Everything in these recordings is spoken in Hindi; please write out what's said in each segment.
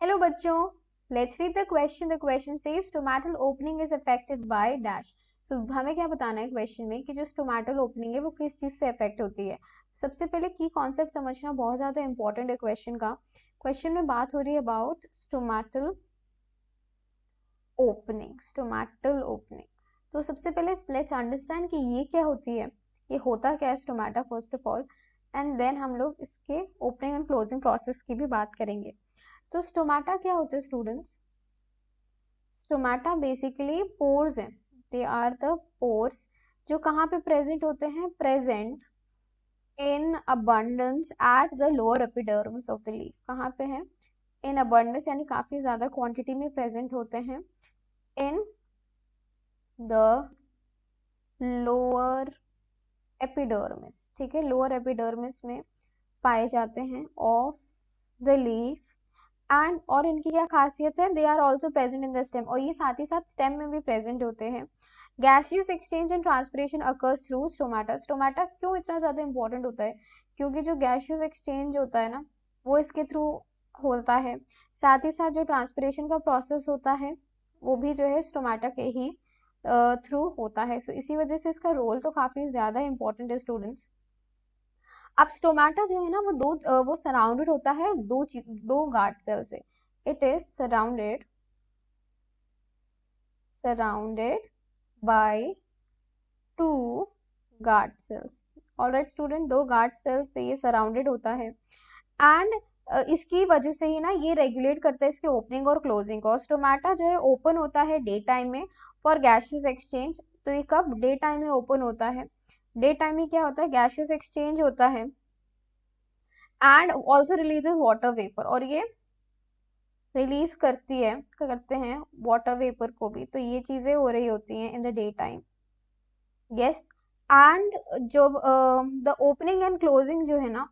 हेलो बच्चों, let's read the question. The question says stomatal opening is affected by dash. So हमें क्या बताना है क्वेश्चन में कि जो स्टोमेटल ओपनिंग है वो किस चीज से अफेक्ट होती है. सबसे पहले की कॉन्सेप्ट समझना बहुत ज्यादा इंपॉर्टेंट है क्वेश्चन का. क्वेश्चन में बात हो रही है about stomatal opening. Stomatal opening, तो सबसे पहले लेट्स अंडरस्टैंड कि ये क्या होती है, ये होता क्या है stomata first of all, and then हम लोग इसके ओपनिंग एंड क्लोजिंग प्रोसेस की भी बात करेंगे. तो स्टोमेटा क्या होते हैं स्टूडेंट्स? स्टोमेटा बेसिकली पोर्स हैं. दे आर द पोर्स जो कहाँ पे प्रेजेंट होते हैं? Present in abundance at the lower epidermis of the leaf. कहाँ पे है? इन अबंडेंस यानी काफी ज्यादा क्वांटिटी में प्रेजेंट होते हैं इन द लोअर एपिडर्मिस. ठीक है, लोअर एपिडर्मिस में पाए जाते हैं ऑफ द लीफ. एंड और इनकी क्या खासियत है? They are also present in the stem, और ये साथ ही साथ स्टेम में भी प्रेजेंट होते हैं. Gaseous exchange and transpiration occurs through stomata. Stomata क्यों इतना ज्यादा इंपॉर्टेंट होता है? क्योंकि जो गैसियस एक्सचेंज होता है ना, वो इसके थ्रू होता है. साथ ही साथ जो ट्रांसपिरेशन का प्रोसेस होता है वो भी जो है स्टोमेटा के ही थ्रू होता है. सो इसी वजह से इसका रोल तो काफी ज्यादा इंपॉर्टेंट है स्टूडेंट्स. अब स्टोमेटा जो है ना वो सराउंडेड होता है दो गार्ड सेल से. It is surrounded by two guard cells. Alright student, दो गार्ड सेल्स से ये सराउंडेड होता है. एंड इसकी वजह से ही ना ये रेगुलेट करता है इसके ओपनिंग और क्लोजिंग को. स्टोमेटा जो है ओपन होता है डे टाइम में फॉर गैसियस एक्सचेंज. तो ये कब डे टाइम में ओपन होता है? डे टाइम में क्या होता है? गैसियस एक्सचेंज होता है and also releases water vapour, और ये रिलीज करते हैं वाटर वेपर को भी. तो ये चीजें हो रही होती हैं in the day time. Yes. And जो द ओपनिंग एंड क्लोजिंग जो है ना,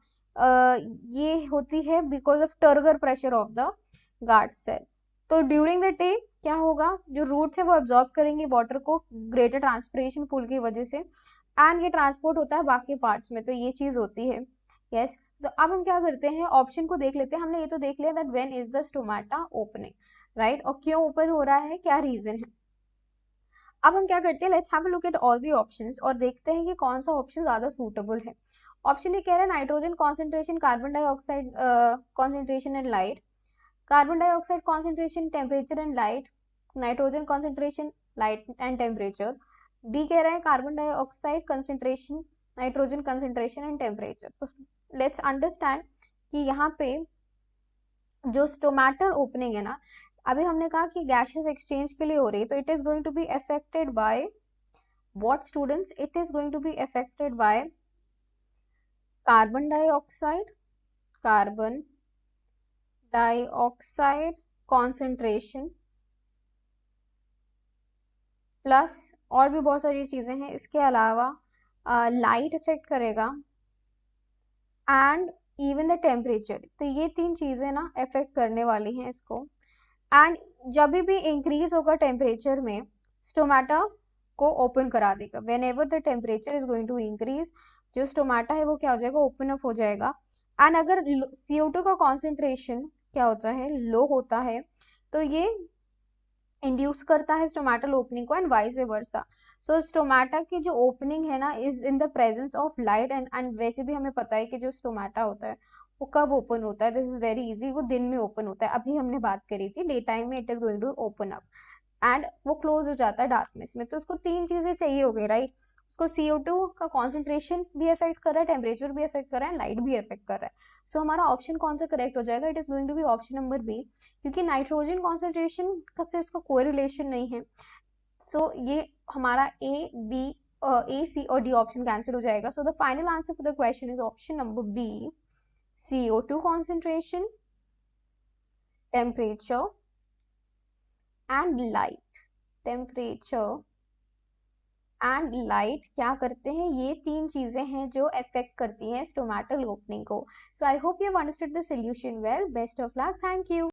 ये होती है because of turgor pressure of the guard cell. तो ड्यूरिंग द डे क्या होगा? जो रूट्स है वो एब्जॉर्ब करेंगे वाटर को ग्रेटर ट्रांसपिरेशन पुल की वजह से, एंड ये ट्रांसपोर्ट होता है बाकी पार्ट्स में. तो ये चीज होती है. यस. तो अब हम क्या करते हैं, ऑप्शन को देख लेते हैं. हमने ये तो देख लिया that when is the stomata opening, right, और क्यों ओपन हो रहा है, क्या रीजन है. अब हम क्या करते हैं, let's have a look at all the options और देखते हैं कि कौन सा ऑप्शन ज्यादा सूटेबल है. ऑप्शन ये कह रहा है nitrogen concentration, carbon dioxide concentration and light, carbon dioxide concentration, temperature and light, nitrogen concentration, light and temperature. D कह रहा है carbon dioxide concentration, nitrogen concentration and temperature. तो लेट्स अंडरस्टैंड कि यहाँ पे जो स्टोमेटल ओपनिंग है ना, अभी हमने कहा कि गैसियस एक्सचेंज के लिए हो रही है, तो it is going to be affected by what students? It is going to be affected by carbon dioxide concentration plus और भी बहुत सारी चीजें हैं. इसके अलावा लाइट इफेक्ट करेगा एंड इवन द टेम्परेचर. तो ये तीन चीजें ना इफेक्ट करने वाली हैं इसको. एंड जब भी इंक्रीज होगा टेम्परेचर में, स्टोमेटा को ओपन करा देगा. Whenever the temperature is going to increase, जो स्टोमेटा है वो क्या हो जाएगा? ओपन अप हो जाएगा. एंड अगर CO2 का कॉन्सेंट्रेशन क्या होता है? लो होता है, तो ये इंड्यूस करता है स्टोमेटल ओपनिंग को, and vice versa. So stomata की जो ओपनिंग है ना is in the presence of light. And वैसे भी हमें पता है कि जो स्टोमेटा होता है वो कब ओपन होता है? दिस इज वेरी इजी, वो दिन में ओपन होता है. अभी हमने बात करी थी डे टाइम में it is going to open up and वो क्लोज हो जाता है डार्कनेस में. तो उसको तीन चीजें चाहिए हो गई, राइट. उसको CO2 का कॉन्सेंट्रेशन भी अफेक्ट कर रहा है, टेम्परेचर भी अफेक्ट कर रहा है, लाइट भी अफेक्ट कर रहा है. सो हमारा ऑप्शन कौन सा करेक्ट हो जाएगा? It is going to be option number B, क्योंकि नाइट्रोजन कॉन्सेंट्रेशन से इसका कोई रिलेशन नहीं है. सो ये हमारा A, C और D ऑप्शन कैंसिल हो जाएगा. So the final answer for the question is option number B, CO2 concentration, temperature and light. Temperature and light क्या करते हैं? ये तीन चीजें हैं जो अफेक्ट करती हैं स्टोमेटल ओपनिंग को. So I hope you have understood the solution well. Best of luck. Thank you.